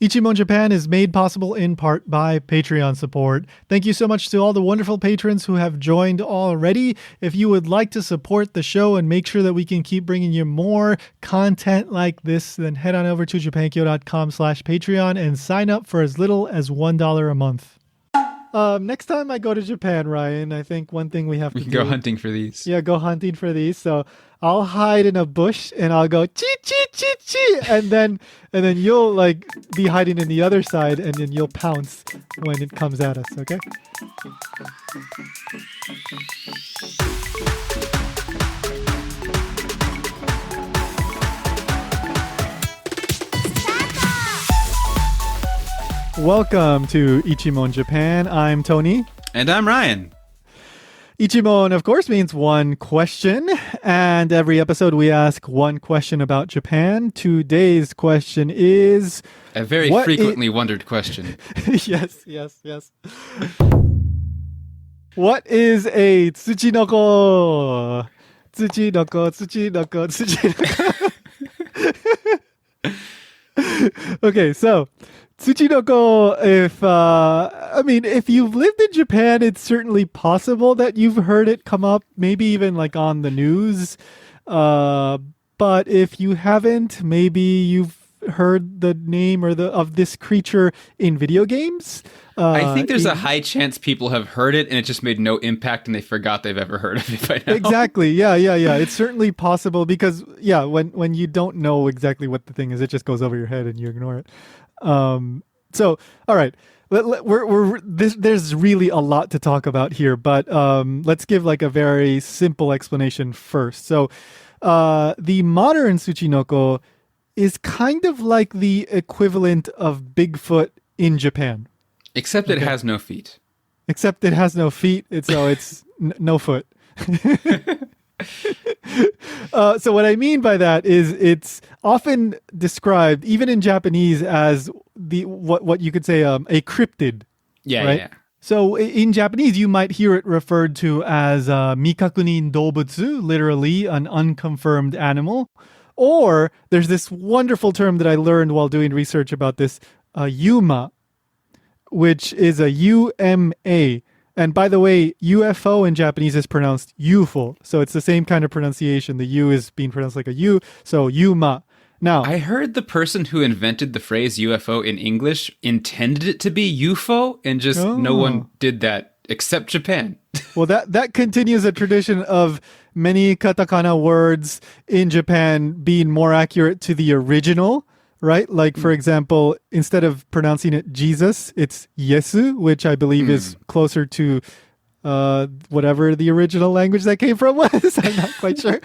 Ichimon Japan is made possible in part by Patreon support. Thank you so much to all the wonderful patrons who have joined already. If you would like to support the show and make sure that we can keep bringing you more content like this, then head on over to japankyo.com/Patreon and sign up for as little as $1 a month. Next time I go to Japan, Ryan, I think one thing we have to do... We can go hunting for these. Yeah, go hunting for these. So I'll hide in a bush and I'll go chee chee chee chee, and then you'll like be hiding in the other side, and then you'll pounce when it comes at us. Okay. Welcome to Ichimon Japan. I'm Tony. And I'm Ryan. Ichimon, of course, means one question. And every episode we ask one question about Japan. Today's question is... A very frequently wondered question. Yes. What is a tsuchinoko? Tsuchinoko. Okay, so... Tsuchinoko, if you've lived in Japan, it's certainly possible that you've heard it come up, maybe even like on the news. But if you haven't, maybe you've heard the name of this creature in video games. I think there's a high chance people have heard it and it just made no impact and they forgot they've ever heard of it by now. Exactly. Yeah. It's certainly possible because, when you don't know exactly what the thing is, it just goes over your head and you ignore it. So, all right, there's really a lot to talk about here, but let's give like a very simple explanation first. So, the modern Tsuchinoko is kind of like the equivalent of Bigfoot in Japan. Except it has no feet. Except it has no feet, it's no foot. So what I mean by that is it's often described, even in Japanese, as what you could say a cryptid. Yeah, right? yeah. So in Japanese, you might hear it referred to as mikakunin dobutsu, literally an unconfirmed animal. Or there's this wonderful term that I learned while doing research about this, U.M.A, which is a U.M.A. And by the way, UFO in Japanese is pronounced UFO. So it's the same kind of pronunciation. The U is being pronounced like a U. So U.M.A. Now, I heard the person who invented the phrase UFO in English intended it to be UFO and just no one did that except Japan. Well, that continues a tradition of many katakana words in Japan being more accurate to the original. Right? Like, for example, instead of pronouncing it Jesus, it's Yesu, which I believe is closer to whatever the original language that came from was. I'm not quite sure.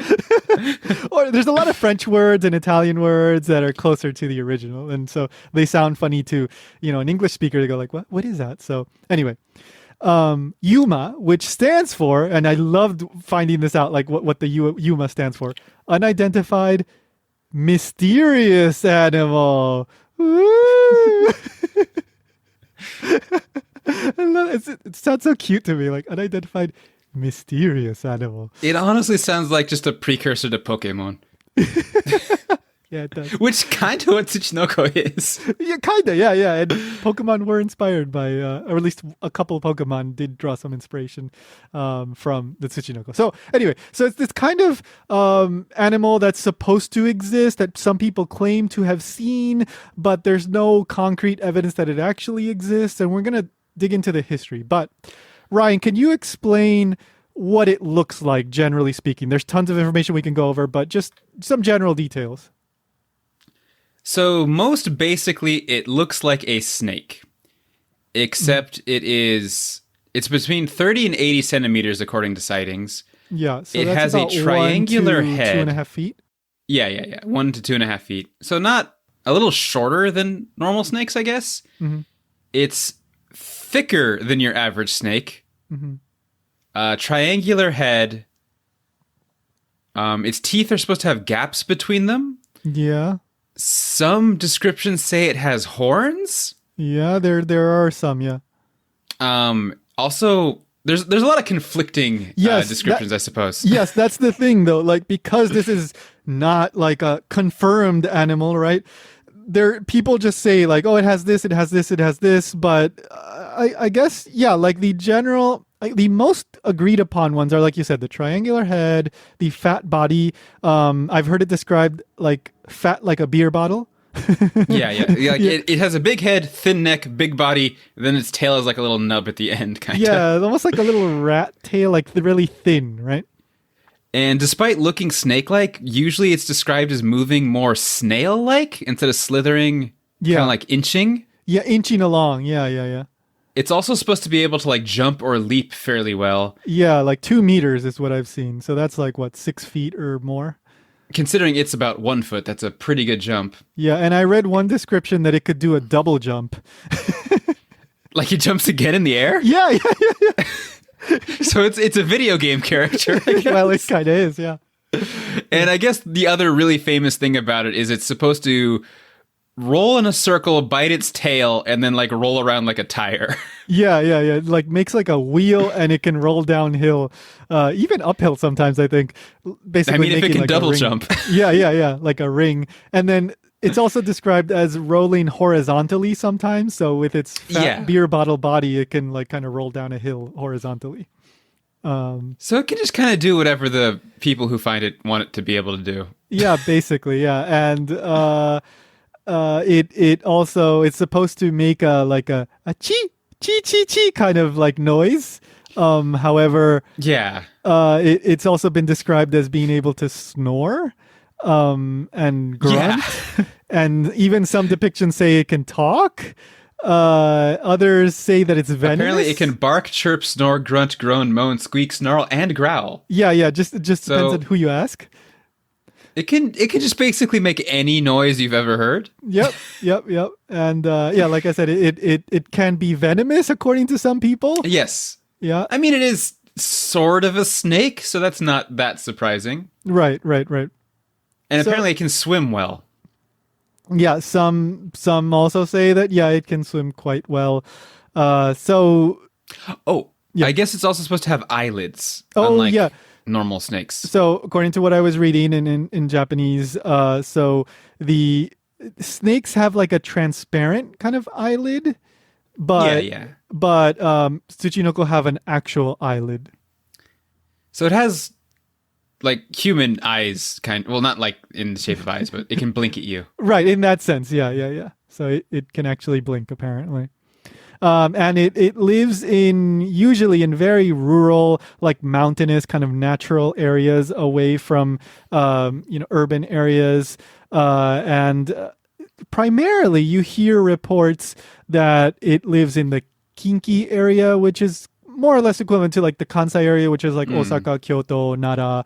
Or there's a lot of French words and Italian words that are closer to the original. And so they sound funny to, an English speaker. They go like, what is that? So anyway, U.M.A, which stands for, and I loved finding this out, like what the U.M.A stands for, Unidentified Mysterious Animal. Woo! It sounds so cute to me, like unidentified mysterious animal. It honestly sounds like just a precursor to Pokemon. Yeah, it does. Which kind of what Tsuchinoko is. Yeah, kind of, yeah. And Pokemon were inspired by, or at least a couple of Pokemon did draw some inspiration from the Tsuchinoko. So anyway, so it's this kind of animal that's supposed to exist that some people claim to have seen, but there's no concrete evidence that it actually exists. And we're going to dig into the history. But Ryan, can you explain what it looks like, generally speaking? There's tons of information we can go over, but just some general details. So most basically, it looks like a snake, except it's between 30 and 80 centimeters according to sightings. Yeah, so it that's has a triangular 1 to head. 2.5 feet. Yeah. 1 to 2.5 feet. So not a little shorter than normal snakes, I guess. Mm-hmm. It's thicker than your average snake. Mm-hmm. Triangular head. Its teeth are supposed to have gaps between them. Yeah. Some descriptions say it has horns. Yeah, there are some, yeah. Also, there's a lot of conflicting descriptions, I suppose. Yes, that's the thing, though. Like, because this is not like a confirmed animal, right? there people just say like, oh, it has this, it has this, it has this, but I guess like the general, like the most agreed upon ones are, like you said, the triangular head, the fat body. I've heard it described like fat like a beer bottle. Yeah. Like it has a big head, thin neck, big body. Then its tail is like a little nub at the end, kind of. Yeah, almost like a little rat tail, like really thin, right? And despite looking snake-like, usually it's described as moving more snail-like instead of slithering, kind of like inching. Yeah, inching along. Yeah. It's also supposed to be able to like jump or leap fairly well. Yeah, like 2 meters is what I've seen. So that's like, what, 6 feet or more? Considering it's about 1 foot, that's a pretty good jump. Yeah, and I read one description that it could do a double jump. Like it jumps again in the air? Yeah. So it's a video game character. Well, it kind of is, yeah. And I guess the other really famous thing about it is it's supposed to roll in a circle, bite its tail, and then like roll around like a tire. Yeah. It, like makes like a wheel, and it can roll downhill, even uphill sometimes, I think. Basically, if it can like double jump. Yeah, like a ring. And then it's also described as rolling horizontally sometimes. So with its fat beer bottle body, it can like kind of roll down a hill horizontally. So it can just kind of do whatever the people who find it want it to be able to do. Yeah, basically, yeah. And it also, it's supposed to make a chi kind of like noise. However, it's also been described as being able to snore and grunt. Yeah. And even some depictions say it can talk. Others say that it's venomous. Apparently it can bark, chirp, snore, grunt, groan, moan, squeak, snarl, and growl. Yeah, just depends on who you ask. It can just basically make any noise you've ever heard. Yep. And like I said, it can be venomous according to some people. Yes. Yeah. I mean, it is sort of a snake, so that's not that surprising. Right. And apparently it can swim well. Yeah, some also say that it can swim quite well. I guess it's also supposed to have eyelids. Oh, unlike normal snakes. So according to what I was reading in Japanese, so the snakes have like a transparent kind of eyelid, but Tsuchinoko have an actual eyelid. So it has like human eyes, not like in the shape of eyes, but it can blink at you. Right, in that sense, yeah. So it can actually blink, apparently. And it lives usually in very rural, like mountainous kind of natural areas away from, urban areas. And primarily you hear reports that it lives in the Kinki area, which is more or less equivalent to like the Kansai area, which is like Osaka, Kyoto, Nara,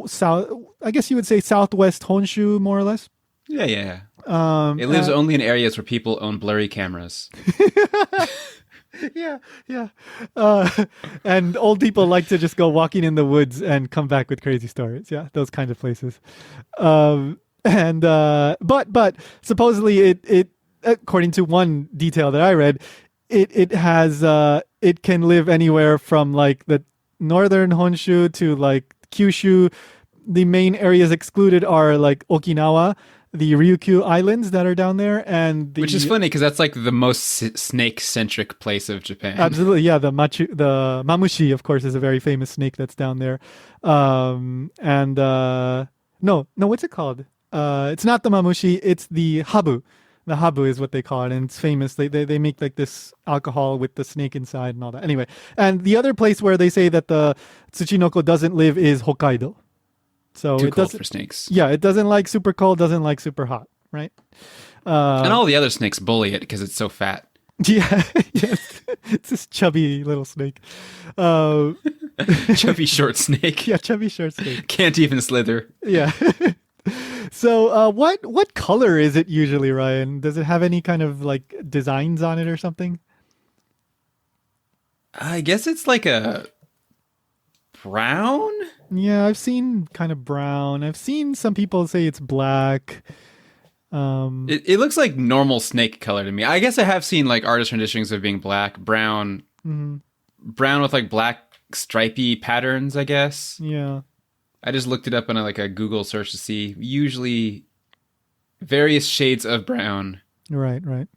south. I guess you would say southwest Honshu, more or less. Yeah. It lives only in areas where people own blurry cameras. Yeah. And old people like to just go walking in the woods and come back with crazy stories. Yeah, those kind of places. But supposedly it according to one detail that I read, it has it can live anywhere from like the northern Honshu to like Kyushu. The main areas excluded are like Okinawa, the Ryukyu Islands that are down there, which is funny because that's like the most snake-centric place of Japan. Absolutely, yeah. The mamushi, of course, is a very famous snake that's down there. No, what's it called? It's not the mamushi. It's the habu. The habu is what they call it, and it's famous. They make like this alcohol with the snake inside and all that. Anyway, and the other place where they say that the Tsuchinoko doesn't live is Hokkaido. So Too cold for snakes. Yeah, it doesn't like super cold, doesn't like super hot, right? And all the other snakes bully it because it's so fat. Yeah, yes. It's this chubby little snake. Chubby short snake. Yeah, chubby short snake. Can't even slither. Yeah. So what color is it usually, Ryan? Does it have any kind of like designs on it or something? I guess it's like a brown? Yeah, I've seen kind of brown. I've seen some people say it's black. It looks like normal snake color to me. I guess I have seen like artist renditions of being black, brown, brown with like black stripy patterns, I guess. Yeah. I just looked it up on a Google search to see. Usually various shades of brown. Right, right.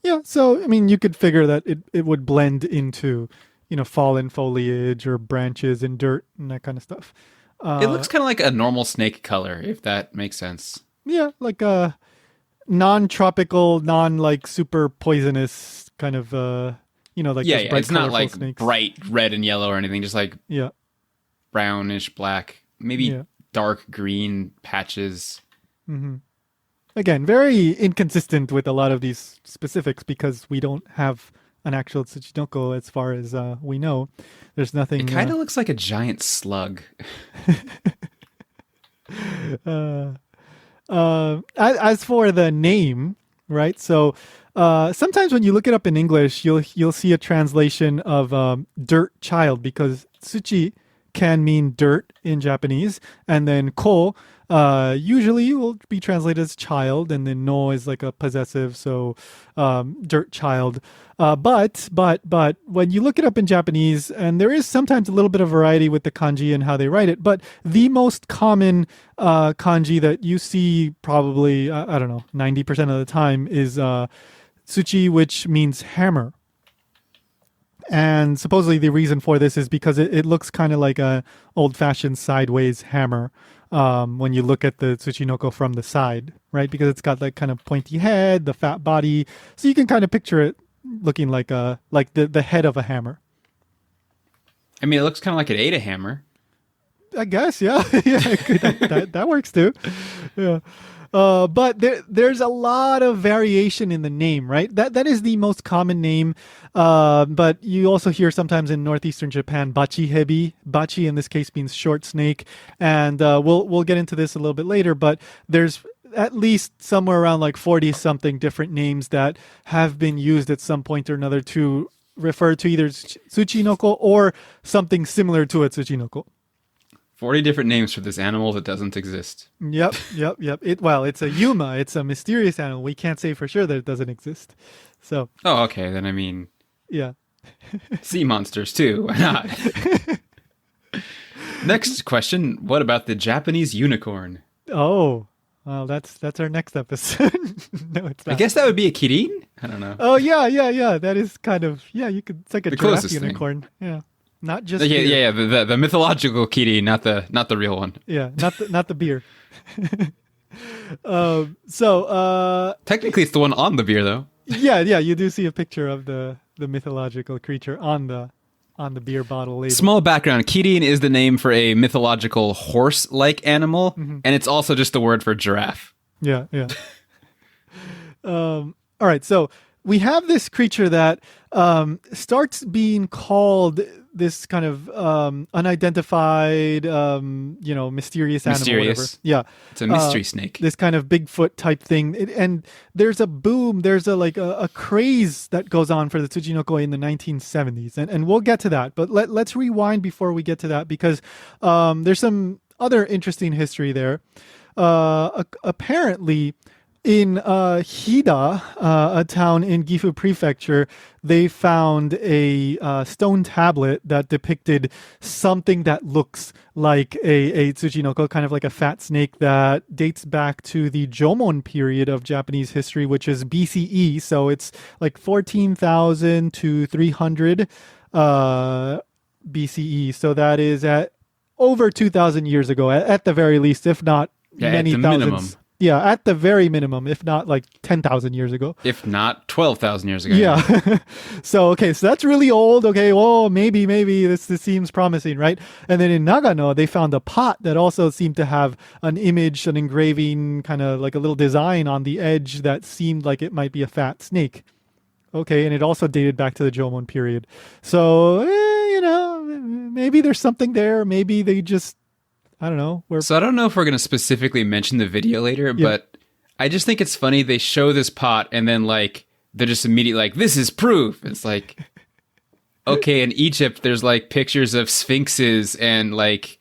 Yeah, so I mean, you could figure that it would blend into, fallen foliage or branches and dirt and that kind of stuff. It looks kind of like a normal snake color, if that makes sense. Yeah, like a non-tropical, like super poisonous kind of, like Yeah, those yeah. bright It's not colorful like snakes. bright red and yellow or anything, just like Yeah, brownish black, maybe yeah. dark green patches. Again, very inconsistent with a lot of these specifics because we don't have an actual Tsuchinoko as far as we know. There's nothing. It kind of looks like a giant slug. As for the name, right? So sometimes when you look it up in English, you'll see a translation of dirt child because tsuchi can mean dirt in Japanese, and then ko usually will be translated as child, and then no is like a possessive, so dirt child. But when you look it up in Japanese, and there is sometimes a little bit of variety with the kanji and how they write it, but the most common kanji that you see probably, I don't know, 90% of the time is tsuchi, which means hammer. And supposedly the reason for this is because it looks kind of like a old-fashioned sideways hammer when you look at the Tsuchinoko from the side, right? Because it's got that kind of pointy head, the fat body, so you can kind of picture it looking like the head of a hammer. I mean, it looks kind of like it ate a hammer. I guess, yeah, yeah, that works too. Yeah. But there's a lot of variation in the name, right? That is the most common name. But you also hear sometimes in northeastern Japan, bachi hebi. Bachi in this case means short snake, and we'll get into this a little bit later. But there's at least somewhere around like 40 something different names that have been used at some point or another to refer to either Tsuchinoko or something similar to a Tsuchinoko. 40 different names for this animal that doesn't exist. Yep. It's a U.M.A. It's a mysterious animal. We can't say for sure that it doesn't exist. So. Oh, okay. Then I mean. Yeah. Sea monsters too. Why not? Next question. What about the Japanese unicorn? Oh, well, that's our next episode. No, it's not. I guess that would be a kirin? I don't know. Oh, yeah. That is kind of, you could, it's like a The giraffe closest unicorn. Thing. Yeah. Not just yeah, the mythological kirin, not the real one. Yeah, not the beer. Technically it's the one on the beer though. Yeah, you do see a picture of the mythological creature on the beer bottle label. Small background, kirin is the name for a mythological horse-like animal, and it's also just the word for giraffe. Yeah. All right, so we have this creature that starts being called this kind of unidentified, mysterious animal. Mysterious. Yeah. It's a mystery snake. This kind of Bigfoot type thing. And there's a boom, there's a craze that goes on for the Tsuchinoko in the 1970s. And we'll get to that. But let's rewind before we get to that because there's some other interesting history there. Apparently, in Hida, a town in Gifu Prefecture, they found a stone tablet that depicted something that looks like a Tsuchinoko, kind of like a fat snake that dates back to the Jomon period of Japanese history, which is BCE. So it's like 14,000 to 300 BCE. So that is at over 2,000 years ago, at the very least, if not many thousands. Minimum. Yeah, at the very minimum, if not like 10,000 years ago. If not 12,000 years ago. Yeah. So that's really old. Okay, well, maybe this seems promising, right? And then in Nagano, they found a pot that also seemed to have an image, an engraving, kind of like a little design on the edge that seemed like it might be a fat snake. Okay, and it also dated back to the Jomon period. So, maybe there's something there. Maybe they just, I don't know. So I don't know if we're going to specifically mention the video later, but I just think it's funny. They show this pot and then like, they're just immediately like, this is proof. It's like, okay, in Egypt, there's like pictures of sphinxes and like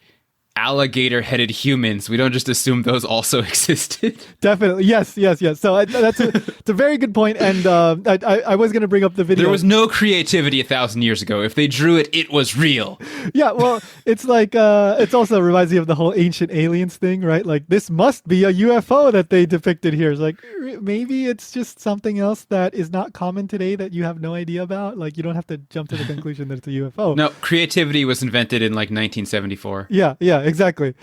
alligator-headed humans. We don't just assume those also existed. Definitely. Yes. So it's a very good point. And I was going to bring up the video. There was no creativity 1,000 years ago. If they drew it, it was real. Yeah, well, it's like, it's also reminds me of the whole ancient aliens thing, right? Like, this must be a UFO that they depicted here. It's like, maybe it's just something else that is not common today that you have no idea about. Like, you don't have to jump to the conclusion that it's a UFO. No, creativity was invented in like 1974. Yeah, exactly.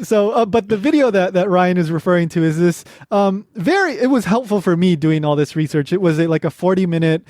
So, but the video that Ryan is referring to is this it was helpful for me doing all this research. It was like a 40-minute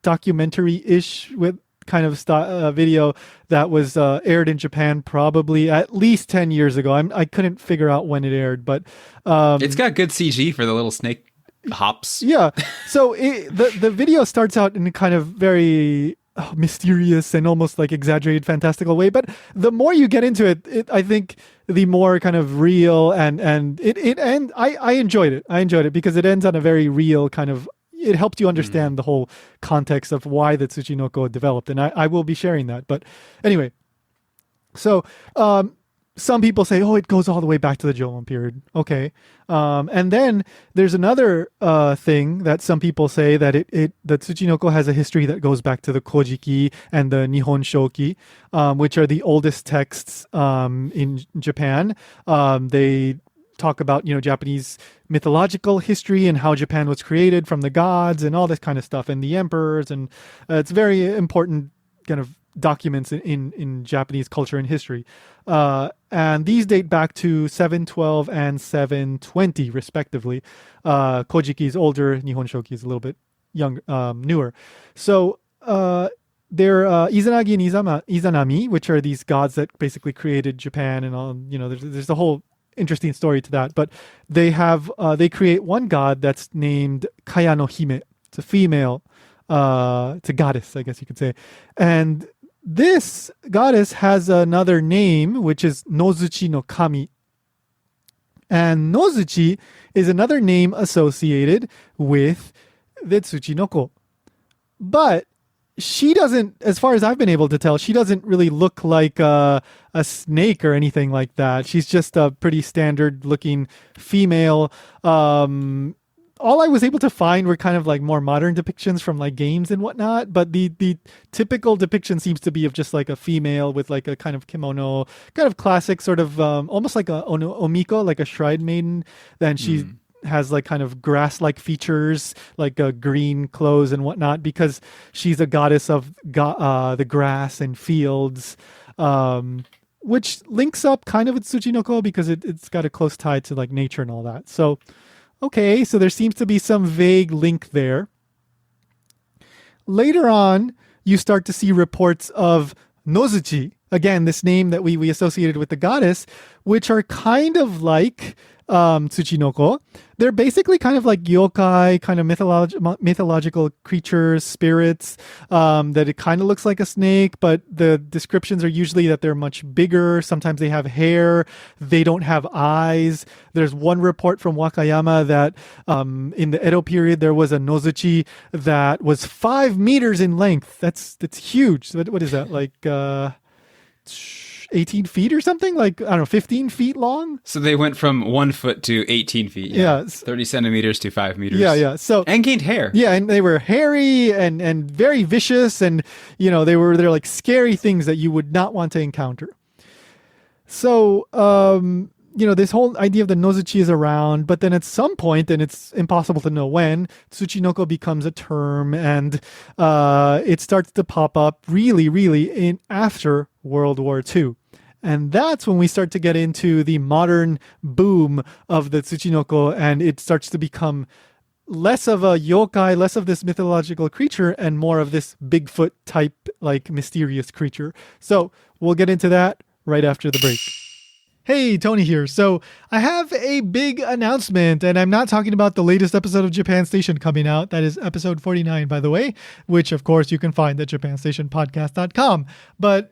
documentary-ish with kind of video that was aired in Japan probably at least 10 years ago. I couldn't figure out when it aired, but it's got good CG for the little snake hops. Yeah. So the video starts out in a kind of very mysterious and almost like exaggerated fantastical way, but the more you get into it, I think the more kind of real and I enjoyed it because it ends on a very real kind of, it helped you understand the whole context of why the Tsuchinoko developed, and I will be sharing that. But anyway, so some people say, oh, it goes all the way back to the Jomon period. Okay. And then there's another thing that some people say that the Tsuchinoko has a history that goes back to the Kojiki and the Nihon Shoki, which are the oldest texts in Japan. They talk about, Japanese mythological history and how Japan was created from the gods and all this kind of stuff and the emperors. And it's very important kind of documents in Japanese culture and history. And these date back to 712 and 720, respectively. Kojiki is older, Nihon Shoki is a little bit newer. So they're Izanagi and Izanami, which are these gods that basically created Japan and all. There's a whole interesting story to that. But they create one god that's named Kayanohime. It's a female. It's a goddess, I guess you could say. And this goddess has another name, which is Nodzuchi no Kami. And Nodzuchi is another name associated with the Tsuchinoko. But she doesn't, as far as I've been able to tell, she doesn't really look like a snake or anything like that. She's just a pretty standard looking female. All I was able to find were kind of like more modern depictions from like games and whatnot. But the typical depiction seems to be of just like a female with like a kind of kimono, kind of classic sort of almost like a omiko, like a shrine maiden. Then she has like kind of grass-like features, like green clothes and whatnot, because she's a goddess of the grass and fields, which links up kind of with Tsuchinoko because it's got a close tie to like nature and all that. So, okay, so there seems to be some vague link there. Later on, you start to see reports of Nodzuchi, again, this name that we associated with the goddess, which are kind of like Tsuchinoko. They're basically kind of like yokai, kind of mythological creatures, spirits, that it kind of looks like a snake, but the descriptions are usually that they're much bigger. Sometimes they have hair. They don't have eyes. There's one report from Wakayama that in the Edo period, there was a Nodzuchi that was 5 meters in length. That's huge. What is that? Like 18 feet or something, like, I don't know, 15 feet long. So they went from 1 foot to 18 feet. Yeah. 30 centimeters to 5 meters. Yeah. So, and gained hair. Yeah. And they were hairy and very vicious. And, they're like scary things that you would not want to encounter. So, this whole idea of the Nodzuchi is around, but then at some point, and it's impossible to know when, Tsuchinoko becomes a term, and it starts to pop up really, really in after World War II. And that's when we start to get into the modern boom of the Tsuchinoko, and it starts to become less of a yokai, less of this mythological creature, and more of this Bigfoot type, like, mysterious creature. So we'll get into that right after the break. Hey, Tony here. So I have a big announcement, and I'm not talking about the latest episode of Japan Station coming out. That is episode 49, by the way, which, of course, you can find at japanstationpodcast.com. But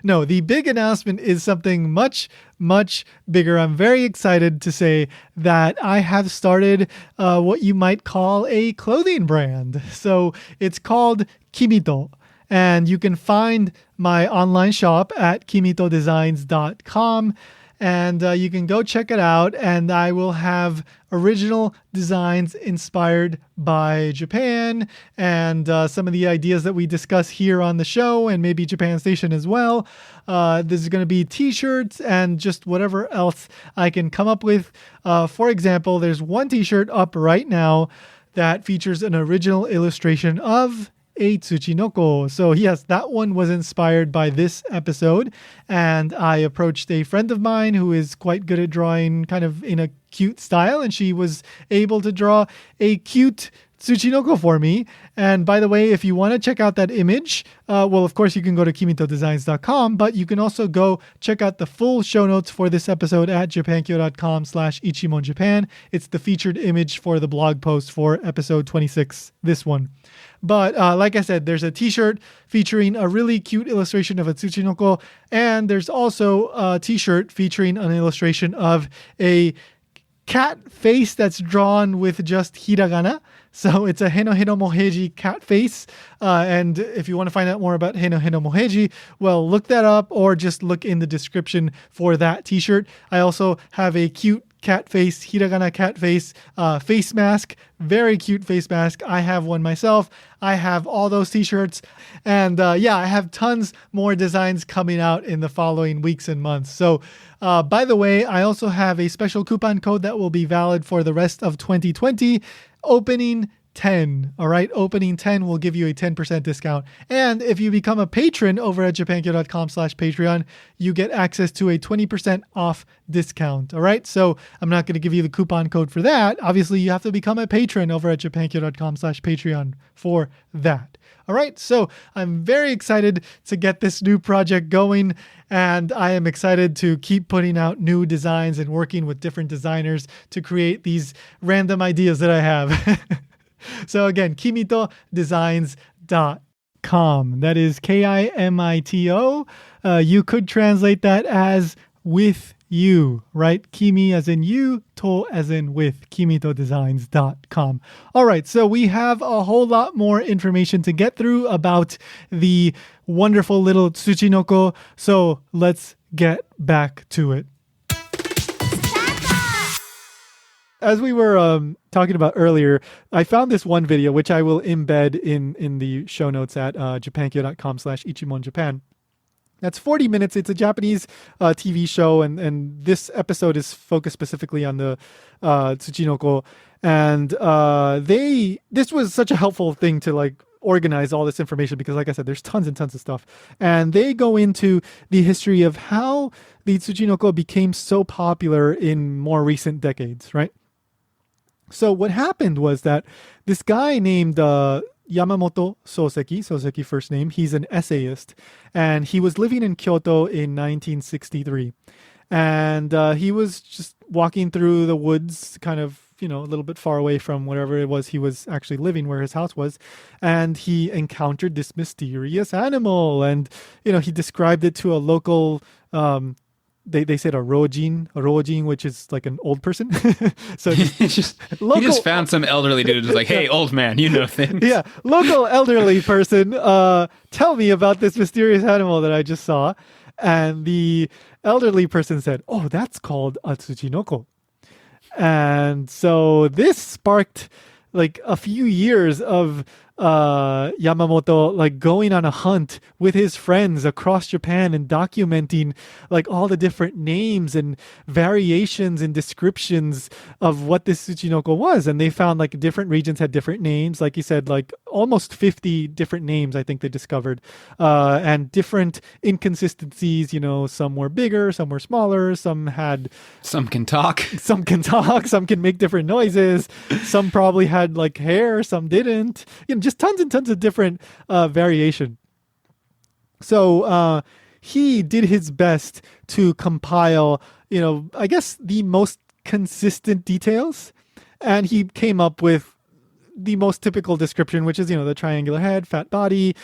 no, the big announcement is something much, much bigger. I'm very excited to say that I have started what you might call a clothing brand. So it's called Kimito. And you can find my online shop at kimitodesigns.com. And you can go check it out. And I will have original designs inspired by Japan and some of the ideas that we discuss here on the show and maybe Japan Station as well. This is going to be t-shirts and just whatever else I can come up with. For example, there's one t-shirt up right now that features an original illustration of a Tsuchinoko. So yes, that one was inspired by this episode. And I approached a friend of mine who is quite good at drawing kind of in a cute style. And she was able to draw a cute Tsuchinoko for me. And by the way, if you want to check out that image, well, of course, you can go to kimitodesigns.com, but you can also go check out the full show notes for this episode at japankyo.com/Ichimon Japan. It's the featured image for the blog post for episode 26, this one. But like I said, there's a t-shirt featuring a really cute illustration of a Tsuchinoko. And there's also a t-shirt featuring an illustration of a cat face that's drawn with just hiragana. So it's a Heno Heno Moheji cat face. And if you want to find out more about Heno Heno Moheji, well, look that up or just look in the description for that t-shirt. I also have a cute cat face, hiragana cat face, face mask, very cute face mask. I have one myself. I have all those t-shirts. And I have tons more designs coming out in the following weeks and months. So by the way, I also have a special coupon code that will be valid for the rest of 2020. Opening 10. All right. Opening 10 will give you a 10% discount. And if you become a patron over at japankyo.com/Patreon, you get access to a 20% off discount. All right. So I'm not going to give you the coupon code for that. Obviously, you have to become a patron over at japankyo.com/Patreon for that. All right. So I'm very excited to get this new project going. And I am excited to keep putting out new designs and working with different designers to create these random ideas that I have. So again, kimitodesigns.com. That is KIMITO. You could translate that as with you, right? Kimi as in you, to as in with, kimitodesigns.com. All right, so we have a whole lot more information to get through about the wonderful little Tsuchinoko. So let's get back to it. As we were talking about earlier, I found this one video, which I will embed in the show notes at japankyo.com/Ichimon Japan. That's 40 minutes. It's a Japanese TV show, and this episode is focused specifically on the Tsuchinoko. And this was such a helpful thing to like organize all this information because, like I said, there's tons and tons of stuff. And they go into the history of how the Tsuchinoko became so popular in more recent decades, right? So what happened was that this guy named Yamamoto Soseki first name, he's an essayist, and he was living in Kyoto in 1963. And he was just walking through the woods, kind of, a little bit far away from wherever it was he was actually living, where his house was. And he encountered this mysterious animal. And, he described it to a local they said a rojin, which is like an old person. So he just found some elderly dude who's like, hey, old man, you know things. Yeah, local elderly person, tell me about this mysterious animal that I just saw. And the elderly person said, oh, that's called a Tsuchinoko. And so this sparked like a few years of Yamamoto like going on a hunt with his friends across Japan and documenting like all the different names and variations and descriptions of what this Tsuchinoko was. And they found like different regions had different names. Like he said, like almost 50 different names, I think they discovered, and different inconsistencies. Some were bigger, some were smaller, some can talk, some can make different noises, some probably had like hair, some didn't. Just tons and tons of different variation. So he did his best to compile, I guess the most consistent details. And he came up with the most typical description, which is, the triangular head, fat body,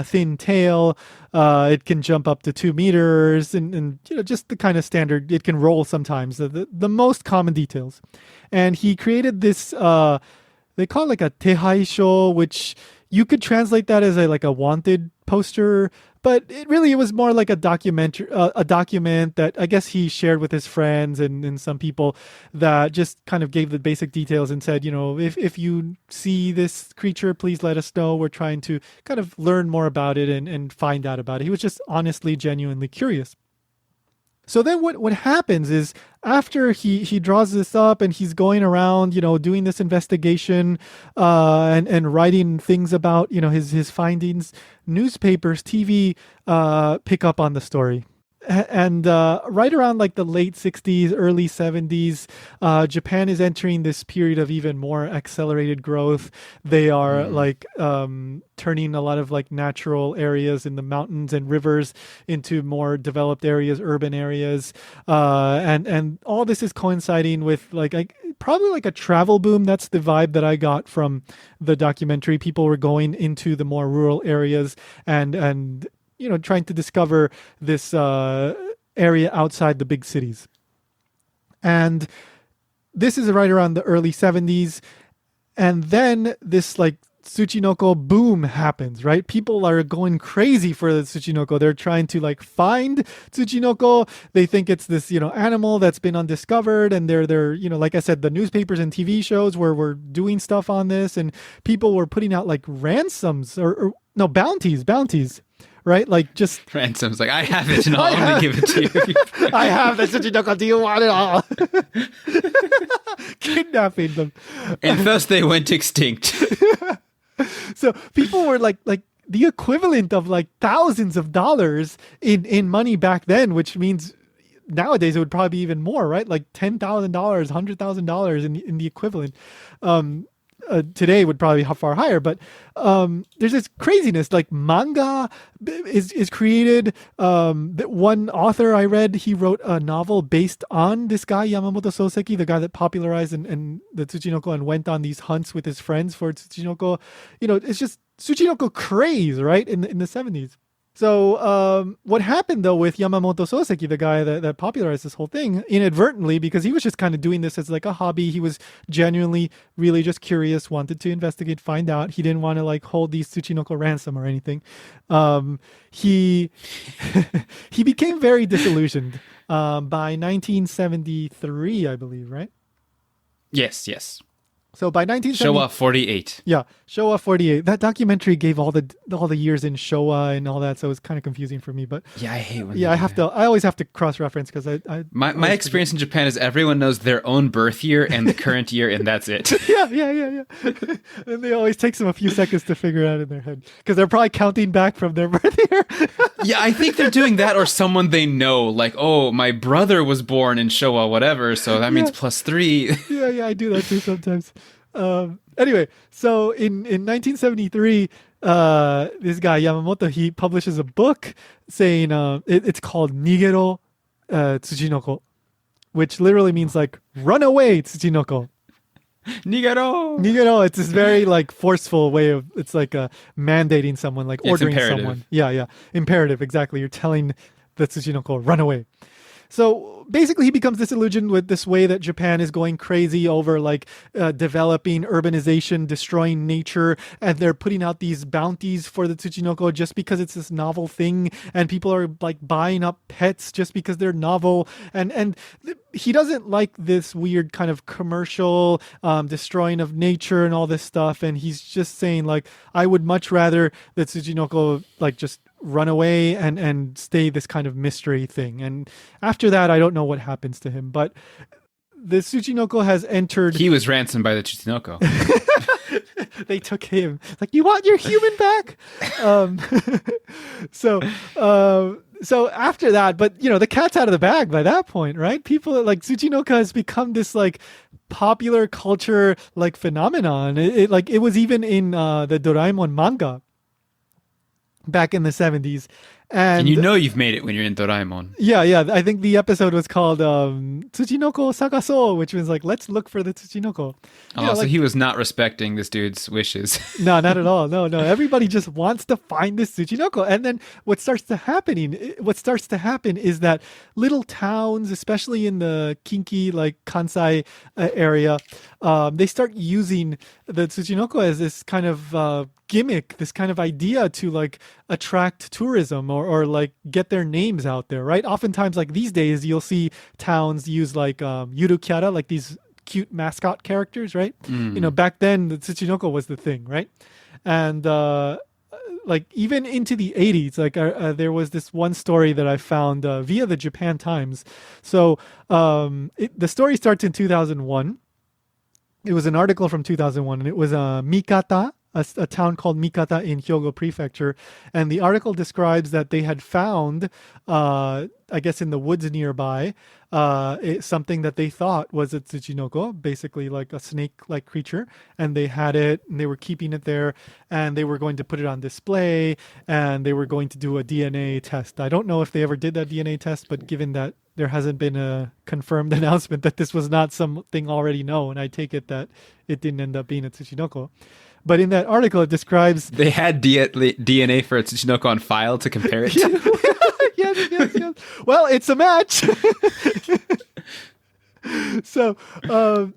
thin tail. It can jump up to 2 meters and just the kind of standard. It can roll sometimes, the most common details. And he created this, they call it like a tehaisho, which you could translate that as a wanted poster, but it was more like a document that I guess he shared with his friends and some people that just kind of gave the basic details and said, if you see this creature, please let us know. We're trying to kind of learn more about it and find out about it. He was just honestly, genuinely curious. So then what happens is after he draws this up and he's going around, doing this investigation and writing things about, his findings, newspapers, TV pick up on the story. And right around like the late 60s, early 70s, Japan is entering this period of even more accelerated growth. They are turning a lot of like natural areas in the mountains and rivers into more developed areas, urban areas. And all this is coinciding with probably like a travel boom. That's the vibe that I got from the documentary. People were going into the more rural areas and trying to discover this area outside the big cities. And this is right around the early 70s. And then this like Tsuchinoko boom happens, right? People are going crazy for the Tsuchinoko. They're trying to like find Tsuchinoko. They think it's this, animal that's been undiscovered. And they're, like I said, the newspapers and TV shows were doing stuff on this, and people were putting out like ransoms or no, bounties. Right? Like just ransoms. Like, I have it and I'll only give it to you. I have the Tsuchinoko. Do you want it all? Kidnapping them. And thus they went extinct. So people were like the equivalent of like thousands of dollars in money back then, which means nowadays it would probably be even more, right? Like $10,000, $100,000 in the equivalent. Today would probably be far higher, but there's this craziness. Like manga is created. One author I read, he wrote a novel based on this guy Yamamoto Soseki, the guy that popularized and the Tsuchinoko and went on these hunts with his friends for Tsuchinoko. It's just Tsuchinoko craze, right? In the 70s. So what happened, though, with Yamamoto Soseki, the guy that popularized this whole thing, inadvertently, because he was just kind of doing this as like a hobby. He was genuinely, really just curious, wanted to investigate, find out. He didn't want to like hold these Tsuchinoko ransom or anything. He he became very disillusioned by 1973, I believe, right? Yes. So by 1970, Showa 48. Yeah, Showa 48. That documentary gave all the years in Showa and all that, so it was kind of confusing for me. But yeah, I hate when I always have to cross-reference because I my experience in Japan is everyone knows their own birth year and the current year, and that's it. Yeah. And they always takes them a few seconds to figure it out in their head because they're probably counting back from their birth year. Yeah, I think they're doing that, or someone they know, like, oh, my brother was born in Showa, whatever, so that means +3. Yeah, I do that too sometimes. Anyway, so in 1973, this guy Yamamoto, he publishes a book saying it's called Nigero Tsuchinoko, which literally means like run away Tsuchinoko. Nigero. It's this very like forceful way of, it's like mandating someone, like ordering someone. Yeah. Imperative, exactly. You're telling the Tsuchinoko, run away. So basically he becomes disillusioned with this way that Japan is going crazy over like developing urbanization, destroying nature, and they're putting out these bounties for the Tsuchinoko just because it's this novel thing, and people are like buying up pets just because they're novel, and he doesn't like this weird kind of commercial destroying of nature and all this stuff, and he's just saying like, I would much rather the Tsuchinoko like just run away and stay this kind of mystery thing. And after that, I don't know what happens to him, but the Tsuchinoko has entered. He was ransomed by the Tsuchinoko. They took him. Like, you want your human back? So after that, but the cat's out of the bag by that point, right? People like Tsuchinoko has become this like popular culture like phenomenon. It was even in the Doraemon manga back in the 70s. And you know you've made it when you're in Doraemon. Yeah. I think the episode was called Tsuchinoko Sagaso, which was like, let's look for the Tsuchinoko. Oh, so he was not respecting this dude's wishes. No, not at all. No. Everybody just wants to find this Tsuchinoko. And then what starts to happen is that little towns, especially in the Kinki, like Kansai area, they start using the Tsuchinoko as this kind of gimmick, this kind of idea to like attract tourism or like get their names out there, right? Oftentimes, like these days, you'll see towns use like yurukyara, like these cute mascot characters, right? Back then the Tsuchinoko was the thing, right? And like even into the 80s, like there was this one story that I found via the Japan Times. So the story starts in 2001. It was an article from 2001, and it was Mikata, a town called Mikata in Hyogo Prefecture. And the article describes that they had found, I guess in the woods nearby, something that they thought was a Tsuchinoko, basically like a snake-like creature. And they had it, and they were keeping it there, and they were going to put it on display, and they were going to do a DNA test. I don't know if they ever did that DNA test, but given that there hasn't been a confirmed announcement that this was not something already known, I take it that it didn't end up being a Tsuchinoko. But in that article, it describes... They had DNA for a Tsuchinoko on file to compare it to. Yes. Well, it's a match. So,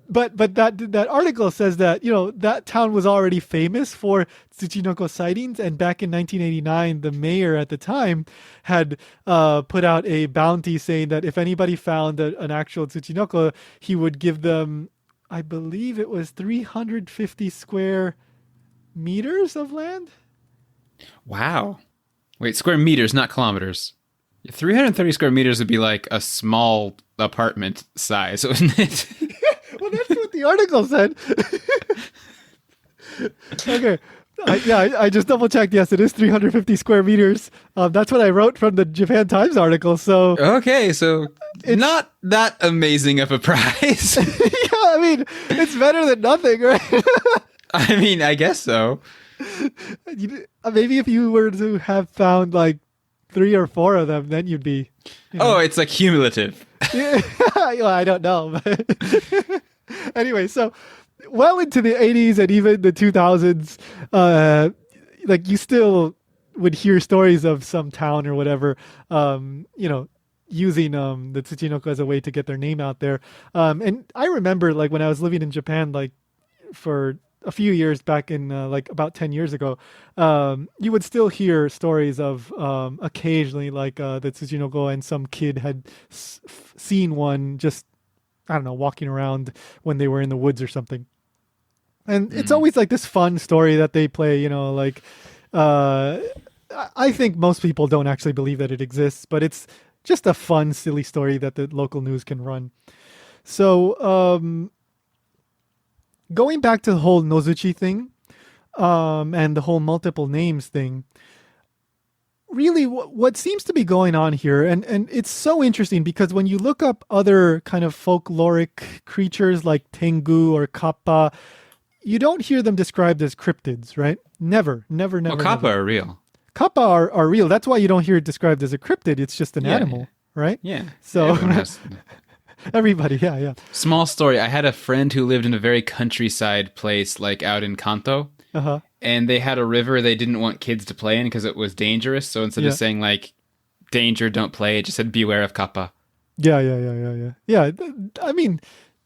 but that article says that, that town was already famous for Tsuchinoko sightings. And back in 1989, the mayor at the time had put out a bounty saying that if anybody found an actual Tsuchinoko, he would give them, I believe it was 350 square meters of land. Wow. Wait, square meters, not kilometers. 330 square meters would be like a small apartment size, wouldn't it? Well, that's what the article said. Okay. I just double checked. Yes, it is 350 square meters. That's what I wrote from the Japan Times article. So okay, so it's not that amazing of a prize. Yeah, I mean, it's better than nothing, right? I mean, I guess so. Maybe if you were to have found like 3 or 4 of them, then you'd be. Oh, it's like cumulative. Yeah, well, I don't know. But anyway, so well into the 80s and even the 2000s, like you still would hear stories of some town or whatever, using the Tsuchinoko as a way to get their name out there. And I remember like when I was living in Japan, like for a few years back in like about 10 years ago, you would still hear stories of occasionally like the Tsuchinoko and some kid had seen one just, I don't know, walking around when they were in the woods or something. And it's always like this fun story that they play, like I think most people don't actually believe that it exists, but it's just a fun, silly story that the local news can run. So, going back to the whole Nodzuchi thing, and the whole multiple names thing, really what seems to be going on here, and it's so interesting because when you look up other kind of folkloric creatures like Tengu or Kappa, you don't hear them described as cryptids, right? Never. Well, Kappa are real. Kappa are real. That's why you don't hear it described as a cryptid. It's just an animal, right? Yeah. So... Everybody, yeah. Small story. I had a friend who lived in a very countryside place, like out in Kanto. Uh-huh. And they had a river they didn't want kids to play in because it was dangerous. So instead of saying like, danger, don't play, it just said beware of kappa. Yeah. Yeah, I mean,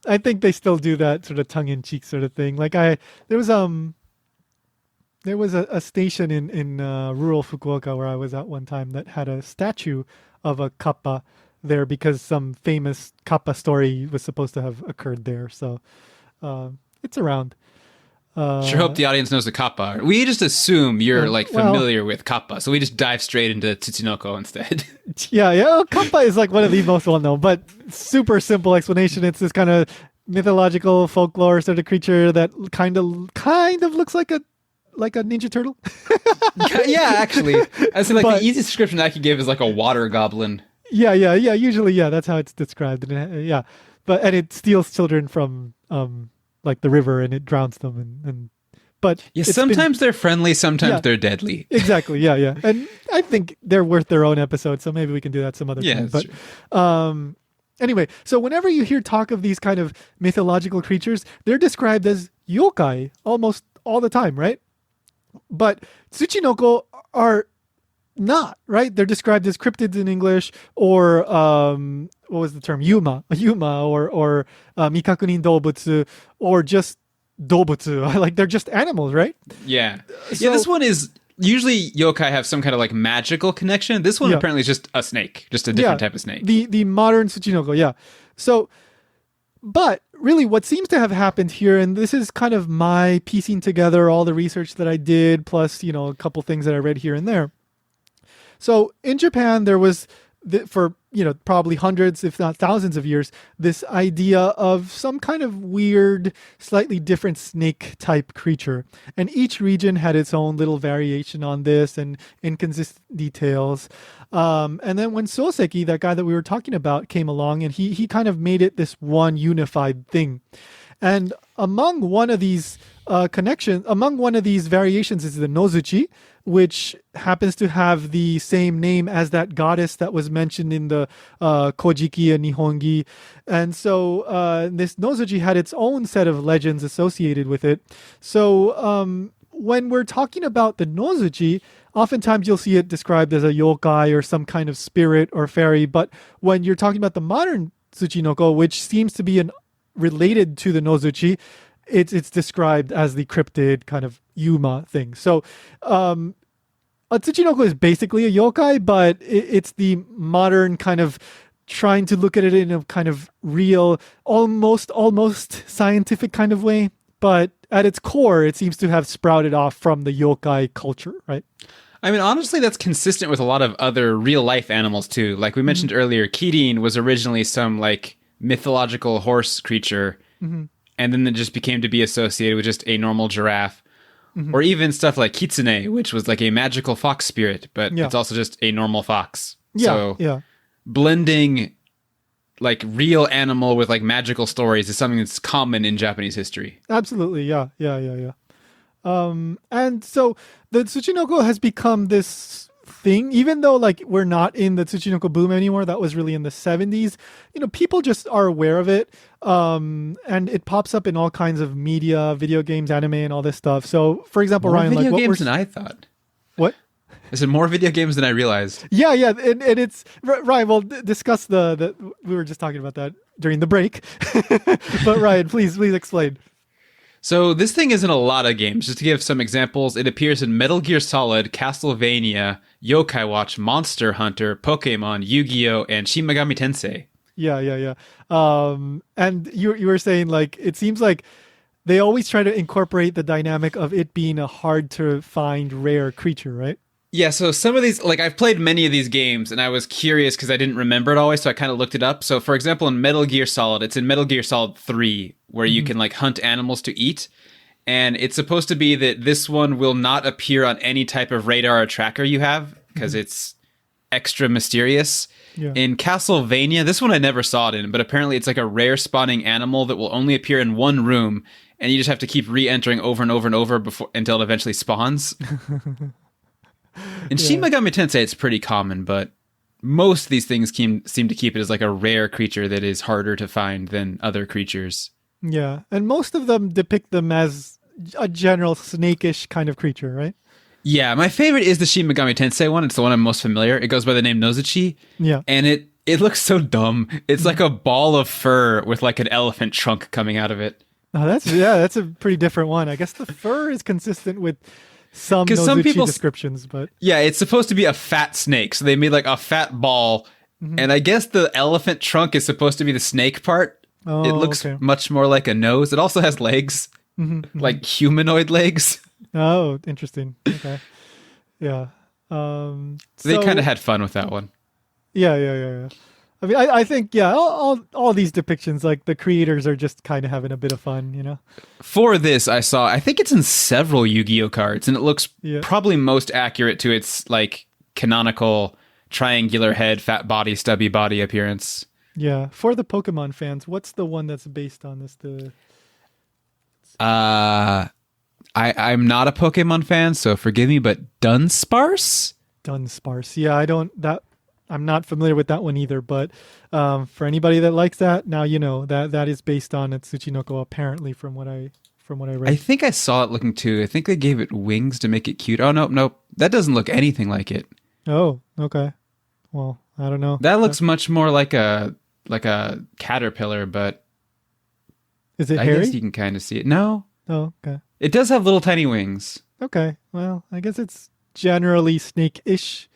I think they still do that sort of tongue-in-cheek sort of thing. Like there was a station in rural Fukuoka where I was at one time that had a statue of a kappa there because some famous kappa story was supposed to have occurred there. So it's around. Sure hope the audience knows the kappa. We just assume you're familiar with kappa, so we just dive straight into Tsuchinoko instead. Yeah. Kappa is like one of the most well-known, but super simple explanation. It's this kind of mythological folklore sort of creature that kind of looks like a Ninja Turtle. Yeah, actually, I say the easiest description I could give is like a water goblin. Yeah. Usually, that's how it's described. And it steals children from like the river and it drowns them. but Yeah, it's sometimes they're friendly, sometimes Yeah. they're deadly. exactly, yeah. And I think they're worth their own episode, so maybe we can do that some other Yeah, time. that's But anyway, so whenever you hear talk of these kind of mythological creatures, they're described as yokai almost all the time, right? But Tsuchinoko are not, right? They're described as cryptids in English, or what was the term? Yuma, or mikakunin dobutsu, or just dobutsu. Like they're just animals, right? Yeah. So- Yeah, this one is usually yokai have some kind of like magical connection. This one Yeah. apparently is just a snake, just a different type of snake. The modern Tsuchinoko, yeah. So, but really, what seems to have happened here, and this is kind of my piecing together all the research that I did, plus a couple things that I read here and there. So in Japan, there was for probably hundreds, if not thousands of years, this idea of some kind of weird, slightly different snake type creature, and each region had its own little variation on this and inconsistent details. And then when Soseki, that guy that we were talking about, came along, and he kind of made it this one unified thing. And among one of these variations is the Nodzuchi, which happens to have the same name as that goddess that was mentioned in the Kojiki and Nihongi. And so this Nodzuchi had its own set of legends associated with it. So when we're talking about the Nodzuchi, oftentimes you'll see it described as a yokai or some kind of spirit or fairy. But when you're talking about the modern Tsuchinoko, which seems to be related to the Nodzuchi, it's described as the cryptid kind of Yuma thing. So a Tsuchinoko is basically a yokai, but it's the modern kind of trying to look at it in a kind of real, almost scientific kind of way. But at its core, it seems to have sprouted off from the yokai culture, right? I mean, honestly, that's consistent with a lot of other real life animals too. Like we mentioned earlier, kirin was originally some like mythological horse creature, and then it just became to be associated with just a normal giraffe. Or even stuff like kitsune, which was like a magical fox spirit, but it's also just a normal fox. So blending like real animal with like magical stories is something that's common in Japanese history. Absolutely, yeah. And so the Tsuchinoko has become this thing, even though like we're not in the Tsuchinoko boom anymore. That was really in the 70s. People just are aware of it, and it pops up in all kinds of media, video games, anime, and all this stuff. So, for example, More Ryan, video like what games than I thought. What? I said more video games than I realized. Yeah, and it's Ryan. Well, discuss the. We were just talking about that during the break, but Ryan, please explain. So this thing is in a lot of games. Just to give some examples, it appears in Metal Gear Solid, Castlevania, Yokai Watch, Monster Hunter, Pokemon, Yu-Gi-Oh, and Shin Megami Tensei. Yeah. And you were saying like it seems like they always try to incorporate the dynamic of it being a hard to find rare creature, right? Yeah, so some of these, like I've played many of these games and I was curious because I didn't remember it always, so I kind of looked it up. So for example, in Metal Gear Solid, it's in Metal Gear Solid 3 where you can like hunt animals to eat. And it's supposed to be that this one will not appear on any type of radar or tracker you have because it's extra mysterious. Yeah. In Castlevania, this one I never saw it in, but apparently it's like a rare spawning animal that will only appear in one room and you just have to keep re-entering over and over and over until it eventually spawns. In Shin Megami Tensei, it's pretty common, but most of these things seem to keep it as like a rare creature that is harder to find than other creatures. Yeah, and most of them depict them as a general snakish kind of creature, right? Yeah, my favorite is the Shin Megami Tensei one. It's the one I'm most familiar. It goes by the name Nodzuchi. Yeah. And it looks so dumb. It's like a ball of fur with like an elephant trunk coming out of it. Oh, that's a pretty different one. I guess the fur is consistent with some Nodzuchi descriptions, but yeah, it's supposed to be a fat snake, so they made like a fat ball, and I guess the elephant trunk is supposed to be the snake part. Oh, it looks much more like a nose. It also has legs, like humanoid legs. Oh, interesting. Okay, yeah. They kind of had fun with that one. Yeah. I mean, I think all these depictions, like the creators are just kind of having a bit of fun, For this, I think it's in several Yu-Gi-Oh cards, and it looks probably most accurate to its like canonical triangular head, fat body, stubby body appearance. Yeah. For the Pokemon fans, what's the one that's based on this? I'm not a Pokemon fan, so forgive me, but Dunsparce? Dunsparce. Yeah, I'm not familiar with that one either, but for anybody that likes that, now you know that is based on a Tsuchinoko apparently from what I read. I think I saw it looking too. I think they gave it wings to make it cute. Oh, nope. That doesn't look anything like it. Oh, okay. Well, I don't know. That looks much more like a caterpillar, but Is it I hairy? guess you can kind of see it. No, Oh, okay. it does have little tiny wings. Okay. Well, I guess it's generally snake-ish.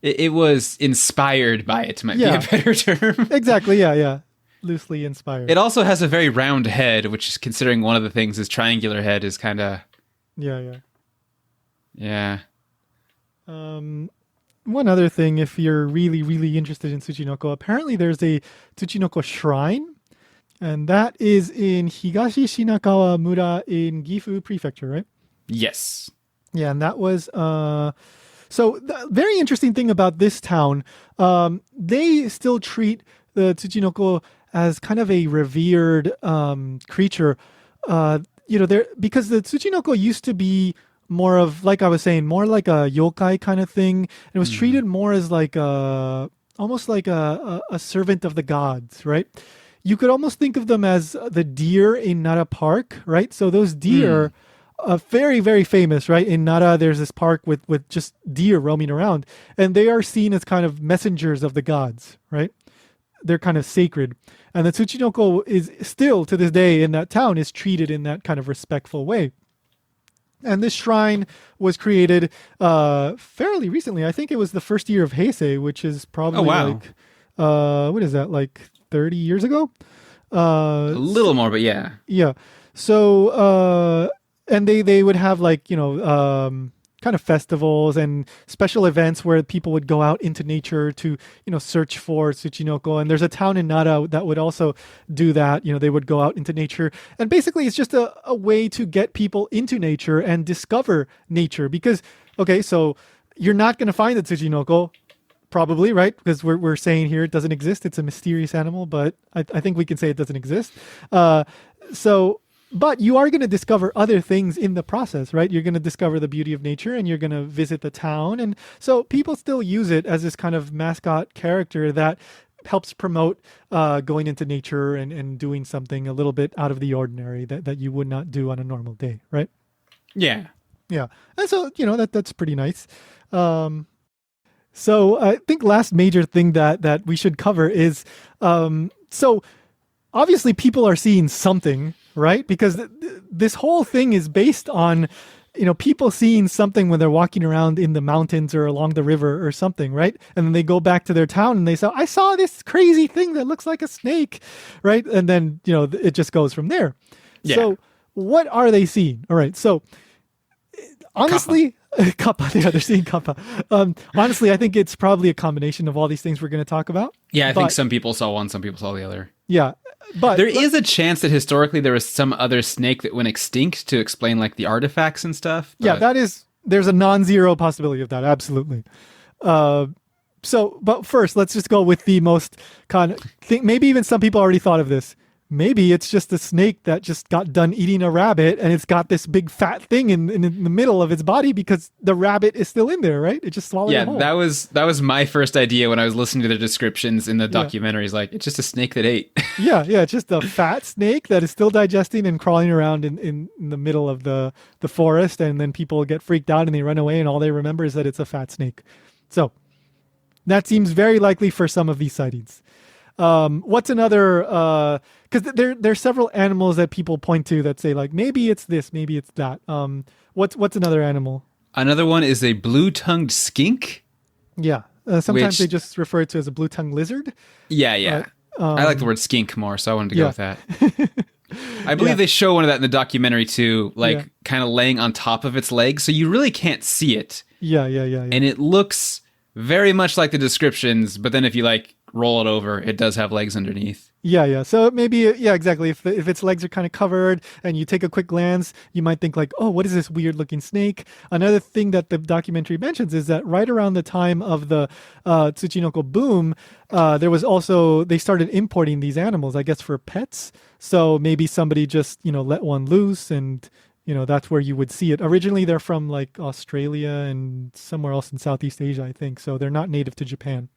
It was inspired by it, might be Yeah. a better term. Exactly. Yeah. Loosely inspired. It also has a very round head, which is considering one of the things is triangular head is kind of... Yeah. Yeah. One other thing, if you're really, really interested in Tsuchinoko, apparently there's a Tsuchinoko shrine, and that is in Higashi Shinakawa Mura in Gifu Prefecture, right? Yes. Yeah, and that was so the very interesting thing about this town, they still treat the Tsuchinoko as kind of a revered creature. Because the Tsuchinoko used to be more of, like I was saying, more like a yokai kind of thing. It was treated more as like almost like a servant of the gods, right? You could almost think of them as the deer in Nara Park, right? So those deer are very, very famous, right? In Nara, there's this park with just deer roaming around, and they are seen as kind of messengers of the gods, right? They're kind of sacred. And the Tsuchinoko is still, to this day, in that town, is treated in that kind of respectful way. And this shrine was created fairly recently. I think it was the first year of Heisei, which is probably what is that, like 30 years ago? A little more, but yeah. Yeah. So, and they would have kind of festivals and special events where people would go out into nature to, search for Tsuchinoko. And there's a town in Nara that would also do that. They would go out into nature. And basically it's just a way to get people into nature and discover nature. Because, okay, so you're not going to find the Tsuchinoko, probably, right? Because we're saying here it doesn't exist. It's a mysterious animal, but I think we can say it doesn't exist. But you are going to discover other things in the process, right? You're going to discover the beauty of nature and you're going to visit the town. And so people still use it as this kind of mascot character that helps promote going into nature and doing something a little bit out of the ordinary that you would not do on a normal day, right? Yeah. Yeah. And so, that's pretty nice. So I think last major thing that we should cover is, so obviously people are seeing something, right? Because this whole thing is based on, people seeing something when they're walking around in the mountains or along the river or something, right? And then they go back to their town and they say, I saw this crazy thing that looks like a snake, right? And then, it just goes from there. Yeah. So what are they seeing? All right. So honestly, Kappa, yeah, they're seeing Kappa. Honestly, I think it's probably a combination of all these things we're going to talk about. Yeah, I think some people saw one, some people saw the other. Yeah. But there is a chance that historically there was some other snake that went extinct to explain like the artifacts and stuff. Yeah, there's a non-zero possibility of that. Absolutely. But first, let's just go with the most maybe even some people already thought of this. Maybe it's just a snake that just got done eating a rabbit and it's got this big fat thing in the middle of its body because the rabbit is still in there, right? It just swallowed it whole. that was my first idea when I was listening to the descriptions in the documentaries. Like, it's just a snake that ate. Yeah, it's just a fat snake that is still digesting and crawling around in the middle of the forest, and then people get freaked out and they run away and all they remember is that it's a fat snake. So that seems very likely for some of these sightings. What's another, because there's several animals that people point to that say like, maybe it's this, maybe it's that. What's another animal? Another one is a blue-tongued skink. Yeah. Sometimes they just refer to it as a blue-tongued lizard. Yeah. I like the word skink more, so I wanted to go with that. I believe they show one of that in the documentary too, kind of laying on top of its legs, so you really can't see it. Yeah. And it looks very much like the descriptions, but then if you roll it over, it does have legs underneath. Yeah. So maybe, exactly. If its legs are kind of covered and you take a quick glance, you might think like, oh, what is this weird looking snake? Another thing that the documentary mentions is that right around the time of the Tsuchinoko boom, there was also, they started importing these animals, I guess, for pets. So maybe somebody just, let one loose and, that's where you would see it. Originally, they're from like Australia and somewhere else in Southeast Asia, I think. So they're not native to Japan.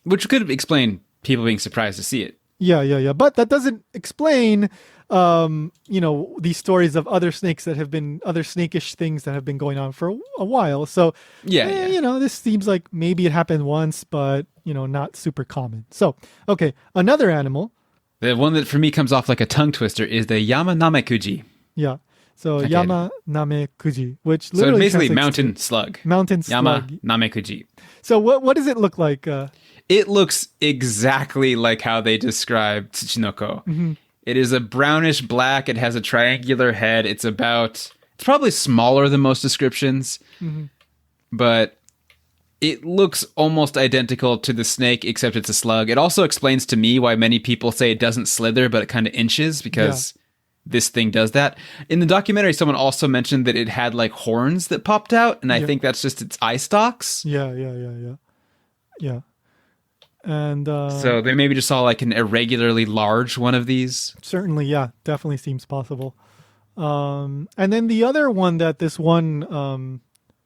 Which could explain people being surprised to see it. Yeah. But that doesn't explain, these stories of other snakes that have been other snakish things that have been going on for a while. So, this seems like maybe it happened once, but, not super common. So, okay, another animal. The one that for me comes off like a tongue twister is the yamanamekuji. Yeah. So, Okay. yamanamekuji, which So literally basically translates mountain to slug. mountain slug. Yamanamekuji. So, what does it look like? It looks exactly like how they describe Tsuchinoko. It is a brownish black. It has a triangular head. It's probably smaller than most descriptions, but it looks almost identical to the snake, except it's a slug. It also explains to me why many people say it doesn't slither, but it kind of inches because this thing does that. In the documentary, someone also mentioned that it had like horns that popped out, and I think that's just its eye stalks. Yeah. And So they maybe just saw like an irregularly large one of these. certainly, yeah, definitely seems possible. And then the other one that this one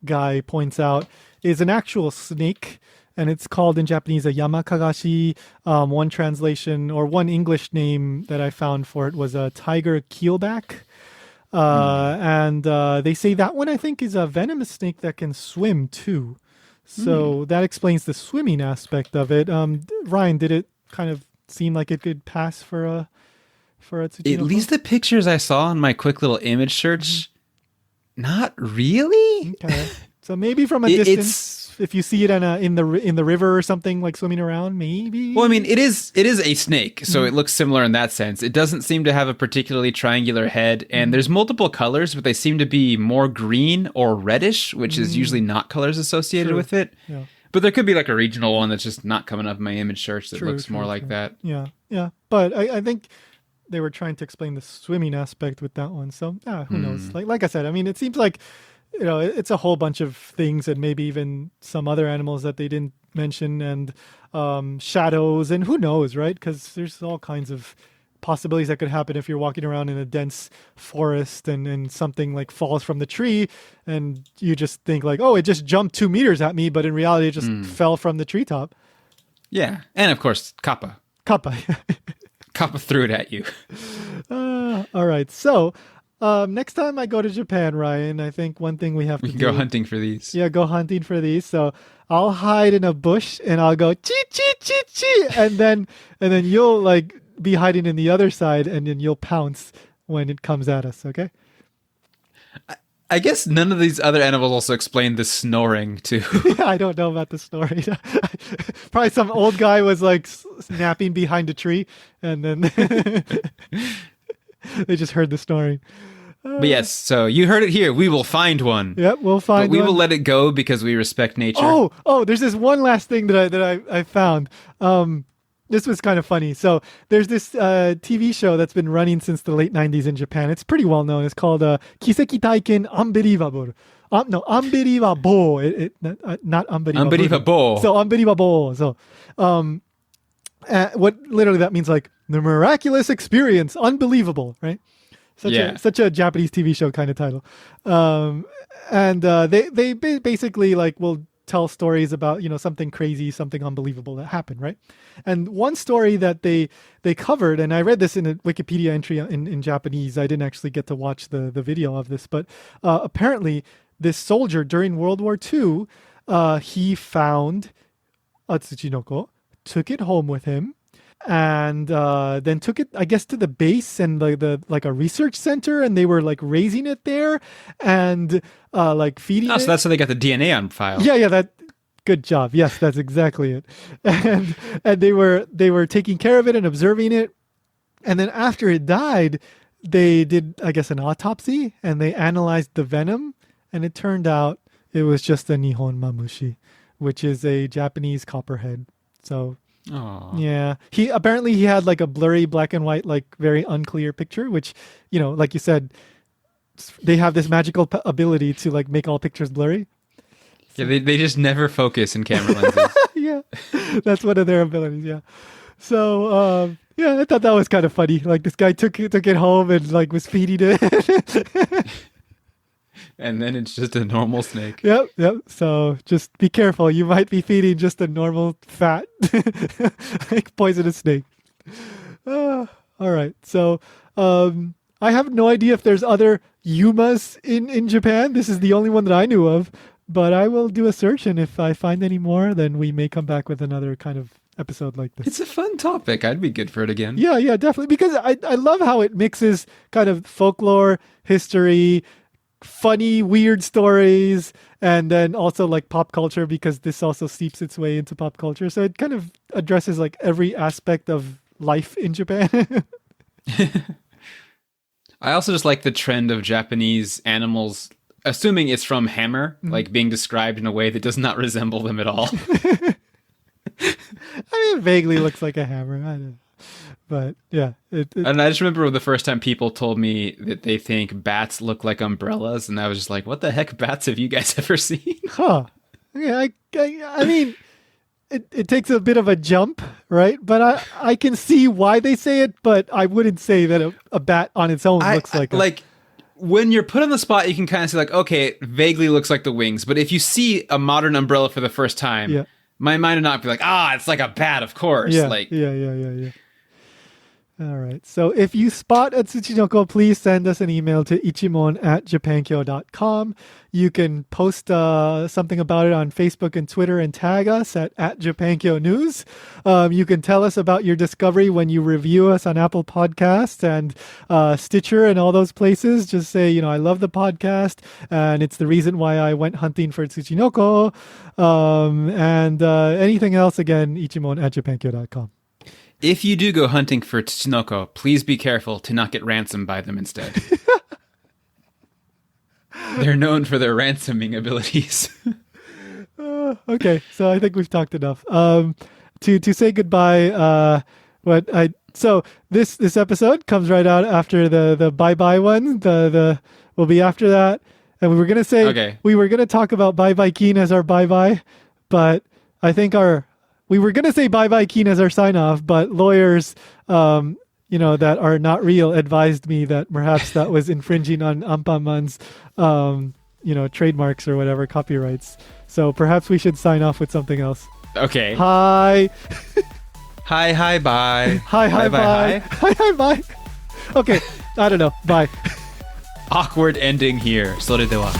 guy points out is an actual snake, and it's called in Japanese a yamakagashi. One translation or one English name that I found for it was a tiger keelback. And they say that one, I think, is a venomous snake that can swim too. So that explains the swimming aspect of it. Ryan, did it kind of seem like it could pass for a Tsuchinoko? At least the pictures I saw on my quick little image search, not really. Okay. So maybe from a distance, if you see it in the river or something, like swimming around, maybe. Well, I mean, it is a snake, so it looks similar in that sense. It doesn't seem to have a particularly triangular head, and there's multiple colors, but they seem to be more green or reddish, which is usually not colors associated with it. Yeah. But there could be like a regional one that's just not coming up in my image search that looks more like that. Yeah. But I think they were trying to explain the swimming aspect with that one. So who knows? Like I said, I mean, it seems like it's a whole bunch of things, and maybe even some other animals that they didn't mention, and shadows, and who knows, right? Because there's all kinds of possibilities that could happen if you're walking around in a dense forest and something like falls from the tree, and you just think like, oh, it just jumped 2 meters at me, but in reality, it just fell from the treetop. Yeah, and of course, Kappa. Kappa. Kappa threw it at you. All right, so. Next time I go to Japan, Ryan, I think one thing we have to do. Go hunting for these. Yeah, go hunting for these. So I'll hide in a bush and I'll go chee chee chee chee, and then you'll like be hiding in the other side, and then you'll pounce when it comes at us. Okay. I guess none of these other animals also explain the snoring too. I don't know about the story. Probably some old guy was like napping behind a tree, and then they just heard the snoring. But yes, so you heard it here. We will find one. Yep, we'll find but we one. will let it go because we respect nature. Oh, there's this one last thing that I found. This was kind of funny. So there's this TV show that's been running since the late 90s in Japan. It's pretty well known. It's called Kiseki Taiken Unbelievable. Unbelievable. Not unbelievable. Unbelievable. So unbelievable. So what literally that means, like the miraculous experience. Unbelievable, right? Such a Japanese TV show kind of title. And they basically like will tell stories about, something crazy, something unbelievable that happened, right? And one story that they covered, and I read this in a Wikipedia entry in Japanese. I didn't actually get to watch the video of this, but apparently this soldier during World War II, he found a Tsuchinoko, took it home with him, and then took it, I guess, to the base and the like a research center, and they were like raising it there and like feeding it. So that's how they got the DNA on file. Yeah, that good job. Yes, that's exactly it. And they were taking care of it and observing it. And then after it died, they did, I guess, an autopsy, and they analyzed the venom, and it turned out it was just a Nihon mamushi, which is a Japanese copperhead. So Aww. yeah, he had like a blurry black and white, like very unclear picture, which, like you said, they have this magical ability to like make all pictures blurry. Yeah, they just never focus in camera lenses. Yeah, that's one of their abilities. Yeah. So yeah, I thought that was kind of funny. Like this guy took it home and like was feeding it. And then it's just a normal snake. Yep. So just be careful. You might be feeding just a normal fat, like poisonous snake. All right. So I have no idea if there's other yumas in Japan. This is the only one that I knew of. But I will do a search, and if I find any more, then we may come back with another kind of episode like this. It's a fun topic. I'd be good for it again. Yeah, definitely. Because I love how it mixes kind of folklore, history, funny, weird stories, and then also like pop culture, because this also seeps its way into pop culture. So it kind of addresses like every aspect of life in Japan. I also just like the trend of Japanese animals, assuming it's from Hammer, like being described in a way that does not resemble them at all. I mean, it vaguely looks like a hammer. I don't know. But yeah. And I just remember the first time people told me that they think bats look like umbrellas, and I was just like, what the heck bats have you guys ever seen? Huh. Yeah, I mean, it takes a bit of a jump, right? But I can see why they say it, but I wouldn't say that a bat on its own looks like when you're put on the spot, you can kind of say like, okay, it vaguely looks like the wings. But if you see a modern umbrella for the first time, my mind would not be like, it's like a bat, of course. Yeah. Like, Yeah. All right. So if you spot a Tsuchinoko, please send us an email to ichimon@japankyo.com. You can post something about it on Facebook and Twitter and tag us at Japankyo News. You can tell us about your discovery when you review us on Apple Podcasts and Stitcher and all those places. Just say, I love the podcast and it's the reason why I went hunting for Tsuchinoko. And anything else, again, ichimon@japankyo.com. if you do go hunting for Tsuchinoko, please be careful to not get ransomed by them instead. They're known for their ransoming abilities. Okay, so I think we've talked enough. To say goodbye, so this episode comes right out after the bye bye one. The will be after that, and we were gonna talk about bye bye Keen as our bye bye, but I think we were gonna say bye bye Keen as our sign off, but lawyers, that are not real advised me that perhaps that was infringing on Ampaman's, trademarks or whatever, copyrights. So perhaps we should sign off with something else. Okay. Hi. Hi, bye. Hi, bye. Hi, bye. Okay, I don't know. Bye. Awkward ending here. それでは.